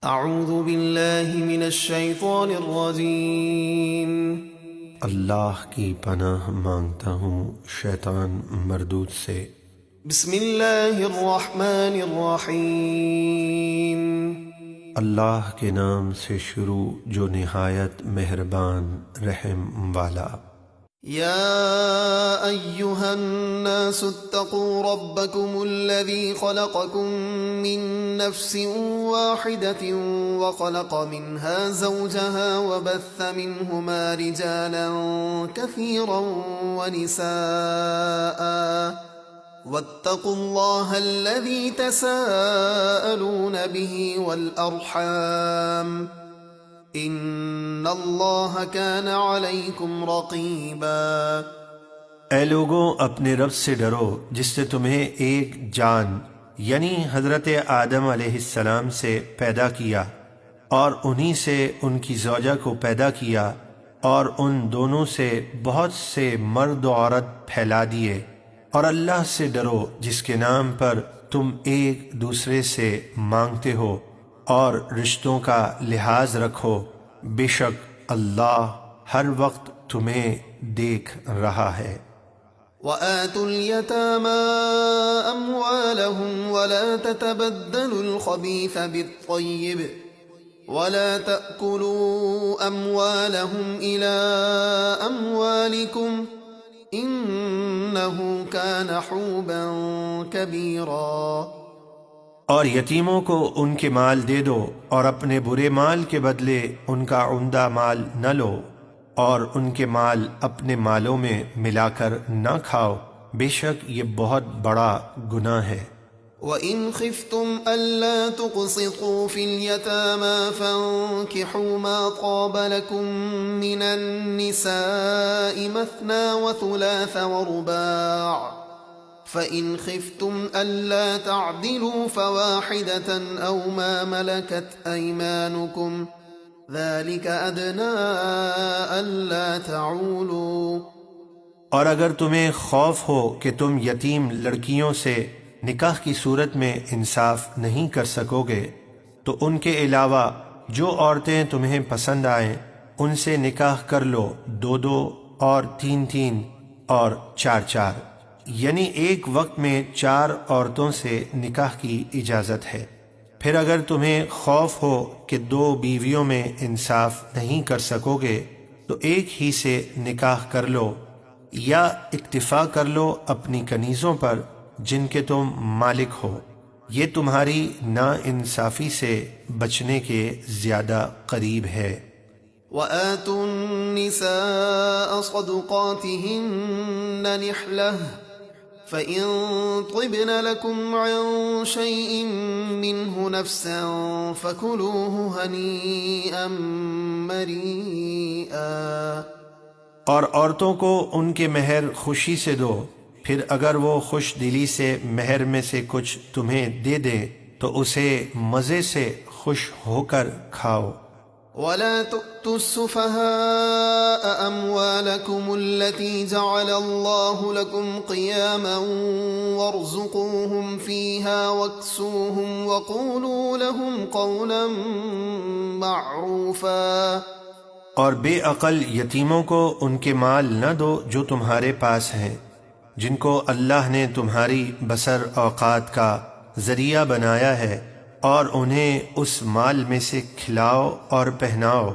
اعوذ باللہ من الشیطان الرجیم۔ اللہ کی پناہ مانگتا ہوں شیطان مردود سے۔ بسم اللہ الرحمن الرحیم۔ اللہ کے نام سے شروع جو نہایت مہربان رحم والا۔ یا ایہا الناس اتقوا ربکم الذی خلقکم من نفس واحدة وخلق منها زوجها وبث منهما رجالا كثيرا ونساء واتقوا الله الذي تساءلون به والأرحام ان اللہ کان علیکم رقیبا۔ اے لوگوں، اپنے رب سے ڈرو جس نے تمہیں ایک جان یعنی حضرت آدم علیہ السلام سے پیدا کیا اور انہی سے ان کی زوجہ کو پیدا کیا اور ان دونوں سے بہت سے مرد و عورت پھیلا دیے، اور اللہ سے ڈرو جس کے نام پر تم ایک دوسرے سے مانگتے ہو اور رشتوں کا لحاظ رکھو، بے شک اللہ ہر وقت تمہیں دیکھ رہا ہے۔ وَآتُوا الْيَتَامَىٰ أَمْوَالَهُمْ وَلَا تَتَبَدَّلُوا الْخَبِيثَ بِالطَّيِّبِ وَلَا تَأْكُلُوا أَمْوَالَهُمْ إِلَىٰ أَمْوَالِكُمْ إِنَّهُ كَانَ حُوبًا كَبِيرًا۔ اور یتیموں کو ان کے مال دے دو اور اپنے برے مال کے بدلے ان کا عمدہ مال نہ لو، اور ان کے مال اپنے مالوں میں ملا کر نہ کھاؤ، بے شک یہ بہت بڑا گناہ ہے۔ وَإِنْ خِفْتُمْ أَلَّا تُقْسِطُوا فِي الْيَتَامَىٰ فَانكِحُوا مَا طَابَ لَكُم مِّنَ النِّسَاءِ مَثْنَىٰ وَثُلَاثَ وَرُبَاعَ فَإِنْ خِفْتُمْ أَلَّا تَعْدِلُوا فَوَاحِدَةً أَوْ مَا مَلَكَتْ أَيْمَانُكُمْ ذَلِكَ أَدْنَىٰ أَلَّا تَعُولُوا۔ اور اگر تمہیں خوف ہو کہ تم یتیم لڑکیوں سے نکاح کی صورت میں انصاف نہیں کر سکو گے تو ان کے علاوہ جو عورتیں تمہیں پسند آئیں ان سے نکاح کر لو، 2 اور 3 اور 4، یعنی ایک وقت میں 4 عورتوں سے نکاح کی اجازت ہے۔ پھر اگر تمہیں خوف ہو کہ 2 بیویوں میں انصاف نہیں کر سکو گے تو ایک ہی سے نکاح کر لو، یا اکتفا کر لو اپنی کنیزوں پر جن کے تم مالک ہو، یہ تمہاری نا انصافی سے بچنے کے زیادہ قریب ہے۔ وَآتُوا النِّسَاءَ صَدُقَاتِهِنَّ نِحْلَةً فَإِن طِبْنَ لَكُمْ عَن شَيْءٍ مِّنْهُ نَفْسًا فَكُلُوهُ هَنِيئًا مَّرِيئًا۔ اور عورتوں کو ان کے مہر خوشی سے دو، پھر اگر وہ خوش دلی سے مہر میں سے کچھ تمہیں دے دے تو اسے مزے سے خوش ہو کر کھاؤ۔ وَلَا تُؤْتُوا السُّفَهَاءَ أَمْوَالَكُمُ الَّتِي جَعَلَ اللَّهُ لَكُمْ قِيَامًا وَارْزُقُوهُمْ فِيهَا وَاكْسُوهُمْ وَقُولُوا لَهُمْ قَوْلًا مَّعْرُوفًا۔ اور بے عقل یتیموں کو ان کے مال نہ دو جو تمہارے پاس ہیں، جن کو اللہ نے تمہاری بسر اوقات کا ذریعہ بنایا ہے، اور انہیں اس مال میں سے کھلاؤ اور پہناؤ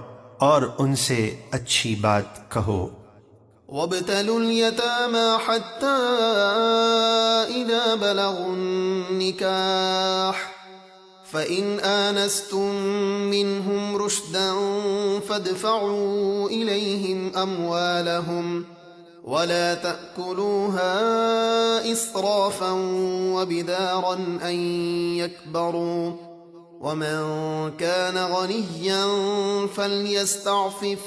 اور ان سے اچھی بات کہو۔ وَابْتَلُوا الْيَتَامَىٰ حَتَّىٰ إِذَا بَلَغُوا النِّكَاحَ فَإِنْ آنَسْتُم مِّنْهُمْ رُشْدًا فَادْفَعُوا إِلَيْهِمْ أَمْوَالَهُمْ وَلَا تَأْكُلُوهَا إِسْرَافًا وَبِدَارًا أَن يَكْبَرُوا وَمَن كَانَ غَنِيًّا فَلْيَسْتَعْفِفْ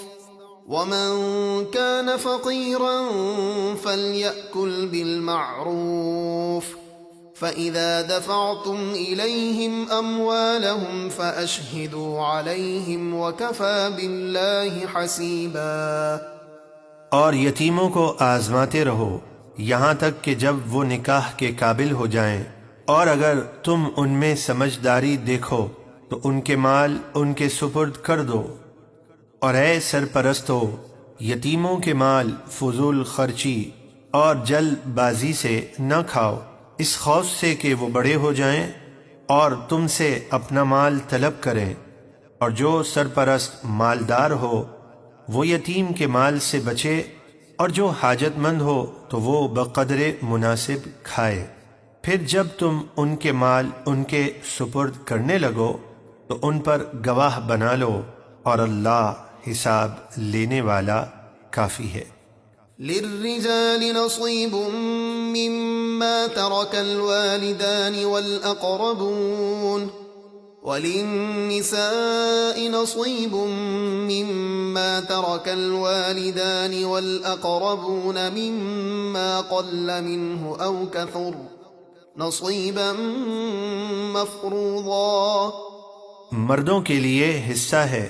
وَمَن كَانَ فَقِيرًا فَلْيَأْكُلْ بِالْمَعْرُوفِ فَإِذَا دَفَعْتُمْ إِلَيْهِمْ أَمْوَالَهُمْ فَأَشْهِدُوا عَلَيْهِمْ وَكَفَىٰ بِاللَّهِ حَسِيبًا۔ اور یتیموں کو آزماتے رہو یہاں تک کہ جب وہ نکاح کے قابل ہو جائیں، اور اگر تم ان میں سمجھداری دیکھو تو ان کے مال ان کے سپرد کر دو، اور اے سرپرستو یتیموں کے مال فضول خرچی اور جلد بازی سے نہ کھاؤ، اس خوف سے کہ وہ بڑے ہو جائیں اور تم سے اپنا مال طلب کریں، اور جو سرپرست مالدار ہو وہ یتیم کے مال سے بچے، اور جو حاجت مند ہو تو وہ بقدر مناسب کھائے۔ پھر جب تم ان کے مال ان کے سپرد کرنے لگو تو ان پر گواہ بنا لو، اور اللہ حساب لینے والا کافی ہے۔ للرجال نصيب مما ترك الوالدان والأقربون وللنساء نصيب مما ترك الوالدان والأقربون مما قل منه أو كثر نصيبا مفروضا۔ مردوں کے لیے حصہ ہے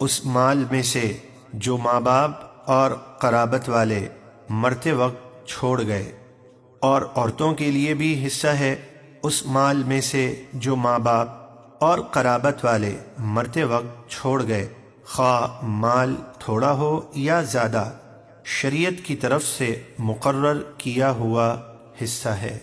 اس مال میں سے جو ماں باپ اور قرابت والے مرتے وقت چھوڑ گئے، اور عورتوں کے لیے بھی حصہ ہے اس مال میں سے جو ماں باپ اور قرابت والے مرتے وقت چھوڑ گئے، خواہ مال تھوڑا ہو یا زیادہ، شریعت کی طرف سے مقرر کیا ہوا حصہ ہے۔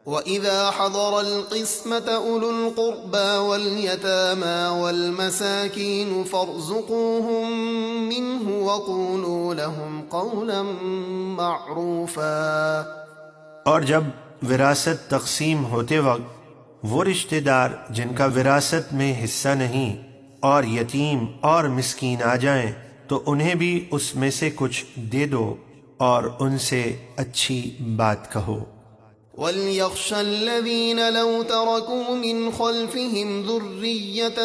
وَإِذَا حَضَرَ الْقِسْمَةَ أُولُو الْقُرْبَى وَالْيَتَامَى وَالْمَسَاكِينُ فَارْزُقُوهُم مِّنْهُ وَقُولُوا لَهُمْ قَوْلًا مَّعْرُوفًا۔ اور جب وراثت تقسیم ہوتے وقت وہ رشتہ دار جن کا وراثت میں حصہ نہیں اور یتیم اور مسکین آ جائیں تو انہیں بھی اس میں سے کچھ دے دو اور ان سے اچھی بات کہو۔ وَلْيَخْشَ الَّذِينَ لَوْ تَرَكُوا مِنْ خَلْفِهِمْ ذُرِّيَّةً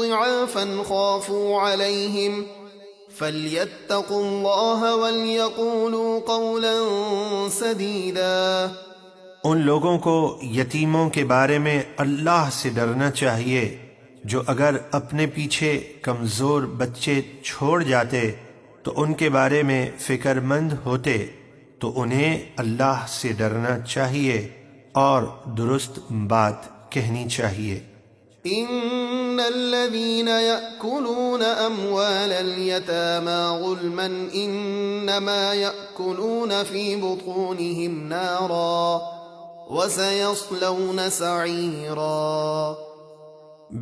ضِعَافًا خَافُوا عَلَيْهِمْ فَلْيَتَّقُوا اللَّهَ وَلْيَقُولُوا قَوْلًا سَدِيدًا۔ ان لوگوں کو یتیموں کے بارے میں اللہ سے ڈرنا چاہیے جو اگر اپنے پیچھے کمزور بچے چھوڑ جاتے تو ان کے بارے میں فکر مند ہوتے، تو انہیں اللہ سے ڈرنا چاہیے اور درست بات کہنی چاہیے۔ ان الذين يأكلون اموال اليتامى ظلما انما يأكلون في بطونهم نارا وسيصلون سعيرا۔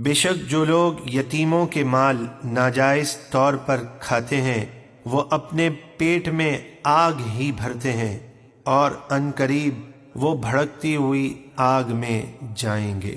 بے شک جو لوگ یتیموں کے مال ناجائز طور پر کھاتے ہیں وہ اپنے پیٹ میں آگ ہی بھرتے ہیں، اور عنقریب وہ بھڑکتی ہوئی آگ میں جائیں گے۔